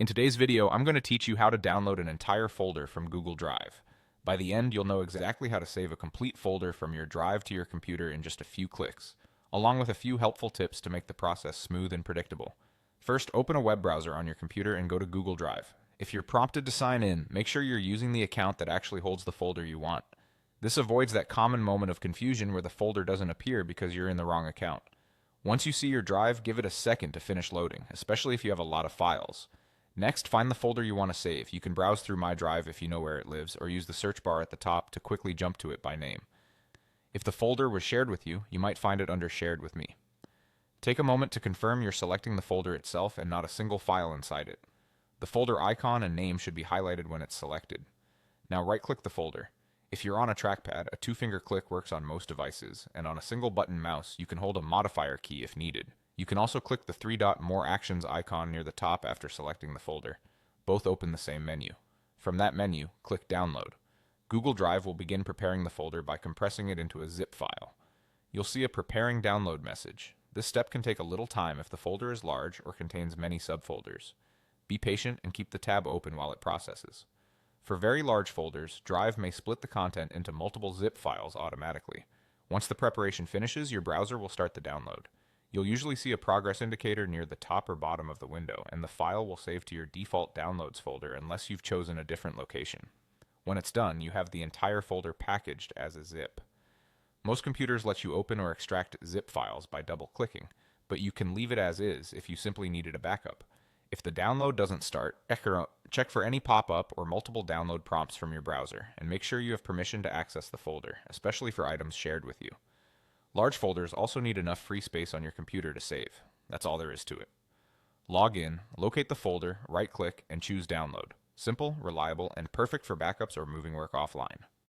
In today's video, I'm going to teach you how to download an entire folder from Google Drive. By the end, you'll know exactly how to save a complete folder from your drive to your computer in just a few clicks, along with a few helpful tips to make the process smooth and predictable. First, open a web browser on your computer and go to Google Drive. If you're prompted to sign in, make sure you're using the account that actually holds the folder you want. This avoids that common moment of confusion where the folder doesn't appear because you're in the wrong account. Once you see your drive, give it a second to finish loading, especially if you have a lot of files. Next, find the folder you want to save. You can browse through My Drive if you know where it lives, or use the search bar at the top to quickly jump to it by name. If the folder was shared with you, you might find it under Shared with Me. Take a moment to confirm you're selecting the folder itself and not a single file inside it. The folder icon and name should be highlighted when it's selected. Now right-click the folder. If you're on a trackpad, a two-finger click works on most devices, and on a single-button mouse, you can hold a modifier key if needed. You can also click the three-dot More Actions icon near the top after selecting the folder. Both open the same menu. From that menu, click Download. Google Drive will begin preparing the folder by compressing it into a zip file. You'll see a Preparing Download message. This step can take a little time if the folder is large or contains many subfolders. Be patient and keep the tab open while it processes. For very large folders, Drive may split the content into multiple zip files automatically. Once the preparation finishes, your browser will start the download. You'll usually see a progress indicator near the top or bottom of the window, and the file will save to your default Downloads folder unless you've chosen a different location. When it's done, you have the entire folder packaged as a zip. Most computers let you open or extract zip files by double-clicking, but you can leave it as is if you simply needed a backup. If the download doesn't start, check for any pop-up or multiple download prompts from your browser, and make sure you have permission to access the folder, especially for items shared with you. Large folders also need enough free space on your computer to save. That's all there is to it. Log in, locate the folder, right-click, and choose Download. Simple, reliable, and perfect for backups or moving work offline.